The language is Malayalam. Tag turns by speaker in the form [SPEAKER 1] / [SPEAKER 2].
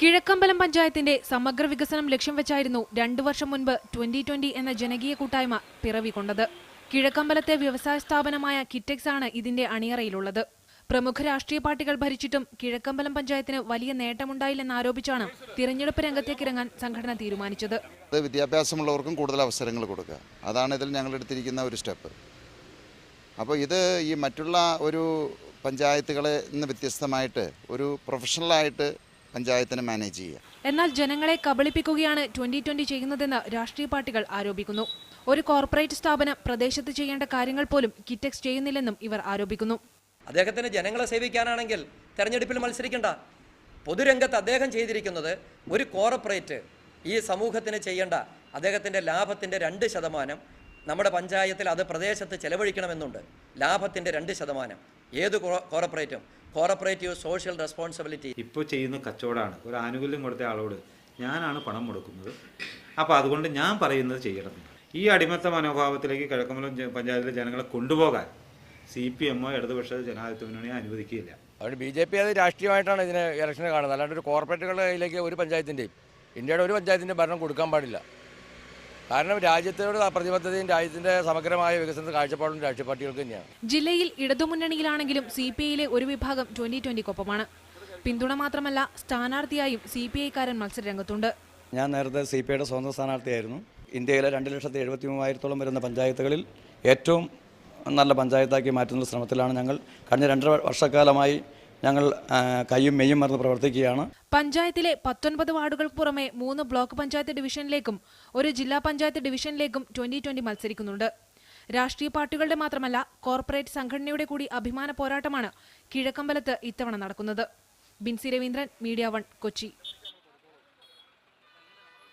[SPEAKER 1] കിഴക്കമ്പലം പഞ്ചായത്തിന്റെ സമഗ്ര വികസനം ലക്ഷ്യം വെച്ചായിരുന്നു 2 വർഷം മുൻപ് 2020 എന്ന ജനകീയ കൂട്ടായ്മ പിറവികൊണ്ടത്. കിഴക്കമ്പലത്തെ വ്യവസായ സ്ഥാപനമായ കിറ്റെക്സ് ആണ് ഇതിന്റെ അണിയറയിലുള്ളത്. പ്രമുഖ രാഷ്ട്രീയ പാർട്ടികൾ ഭരിച്ചിട്ടും കിഴക്കമ്പലം പഞ്ചായത്തിന് വലിയ നേട്ടമുണ്ടായില്ലെന്നാരോപിച്ചാണ് തിരഞ്ഞെടുപ്പ് രംഗത്തേക്കിറങ്ങാൻ സംഘടന തീരുമാനിച്ചത്.
[SPEAKER 2] വിദ്യാഭ്യാസമുള്ളവർക്കും കൂടുതൽ അവസരങ്ങൾ കൊടുക്കുക, അതാണ് ഇതിൽ ഞങ്ങൾ എടുത്തിരിക്കുന്ന ഒരു സ്റ്റെപ്പ്. അപ്പോൾ ഇത് ഈ മറ്റുള്ള ഒരു പഞ്ചായത്തുകളെ നിന്ന് വ്യത്യസ്തമായിട്ട് ഒരു പ്രൊഫഷണലായിട്ട് പഞ്ചായത്തിനെ മാനേജ് ചെയ്യുക.
[SPEAKER 1] എന്നാൽ ജനങ്ങളെ കബളിപ്പിക്കുകയാണ് 2020 ചെയ്യുന്നതെന്ന് രാഷ്ട്രീയ പാർട്ടികൾ ആരോപിക്കുന്നു. ഒരു കോർപ്പറേറ്റ് സ്ഥാപനം പ്രദേശത്ത് ചെയ്യേണ്ട കാര്യങ്ങൾ പോലും കിറ്റെക്സ് ചെയ്യുന്നില്ലെന്നും ഇവർ ആരോപിക്കുന്നു.
[SPEAKER 3] അദ്ദേഹത്തിന് ജനങ്ങളെ സേവിക്കാനാണെങ്കിൽ തെരഞ്ഞെടുപ്പിൽ മത്സരിക്കേണ്ട. പൊതുരംഗത്ത് അദ്ദേഹം ചെയ്തിരിക്കുന്നത് ഒരു കോർപ്പറേറ്റ് ഈ സമൂഹത്തിന് ചെയ്യേണ്ട അദ്ദേഹത്തിൻ്റെ ലാഭത്തിൻ്റെ 2% നമ്മുടെ പഞ്ചായത്തിൽ അത് പ്രദേശത്ത് ചെലവഴിക്കണമെന്നുണ്ട്. ലാഭത്തിൻ്റെ 2%. ഏത് കോർപ്പറേറ്റും കോർപ്പറേറ്റീവ് സോഷ്യൽ റെസ്പോൺസിബിലിറ്റി
[SPEAKER 4] ഇപ്പോൾ ചെയ്യുന്ന കച്ചവടമാണ്. ഒരു ആനുകൂല്യം കൊടുത്ത ആളോട് ഞാനാണ് പണം മുടക്കുന്നത്, അപ്പോൾ അതുകൊണ്ട് ഞാൻ പറയുന്നത് ചെയ്യണം. ഈ അടിമത്ത മനോഭാവത്തിലേക്ക് കിഴക്കമ്പലം പഞ്ചായത്തിലെ ജനങ്ങളെ കൊണ്ടുപോകാൻ CPM ഇടതുപക്ഷ ജനാധിപത്യ മുന്നണി അനുവദിക്കുകയില്ല.
[SPEAKER 5] അതുകൊണ്ട് BJP അത് രാഷ്ട്രീയമായിട്ടാണ് ഇതിനെ ഇലക്ഷനെ കാണുന്നത്. അല്ലാണ്ട് ഒരു കോർപ്പറേറ്റുകളുടെ കയ്യിലേക്ക് ഒരു പഞ്ചായത്തിൻ്റെയും ഇന്ത്യയുടെ ഒരു പഞ്ചായത്തിൻ്റെയും ഭരണം കൊടുക്കാൻ പാടില്ല. കാരണം രാജ്യത്തോട് പ്രതിബദ്ധതയും രാജ്യത്തിന്റെ സമഗ്രമായ വികസന കാഴ്ചപ്പാടും രാഷ്ട്രീയ പാർട്ടികൾക്ക് തന്നെയാണ്.
[SPEAKER 1] ജില്ലയിൽ ഇടതുമുന്നണിയിലാണെങ്കിലും CPIയിലെ ഒരു വിഭാഗം 2020-കൊപ്പമാണ്. പിന്തുണ മാത്രമല്ല, സ്ഥാനാർത്ഥിയായും CPI-കാരൻ മത്സരരംഗത്തുണ്ട്.
[SPEAKER 6] ഞാൻ നേരത്തെ CPIയുടെ സ്വന്തം സ്ഥാനാർത്ഥിയായിരുന്നു. ഇന്ത്യയിലെ 2,73,000-ഓളം വരുന്ന പഞ്ചായത്തുകളിൽ ഏറ്റവും നല്ല പഞ്ചായത്താക്കി മാറ്റുന്ന ശ്രമത്തിലാണ് ഞങ്ങൾ. കഴിഞ്ഞ 2 വർഷക്കാലമായി ഞങ്ങൾ കയ്യും മെയ്യും മറന്ന് പ്രവർത്തിക്കുകയാണ്.
[SPEAKER 1] പഞ്ചായത്തിലെ 19 വാർഡുകൾക്ക് പുറമെ 3 ബ്ലോക്ക് പഞ്ചായത്ത് ഡിവിഷനിലേക്കും 1 ജില്ലാ പഞ്ചായത്ത് ഡിവിഷനിലേക്കും 2020 മത്സരിക്കുന്നുണ്ട്. രാഷ്ട്രീയ പാർട്ടികളുടെ മാത്രമല്ല, കോർപ്പറേറ്റ് സംഘടനയുടെ കൂടി അഭിമാന പോരാട്ടമാണ് കിഴക്കമ്പലത്ത് ഇത്തവണ നടക്കുന്നത്. ബിൻസി രവീന്ദ്രൻ, മീഡിയ 1, കൊച്ചി.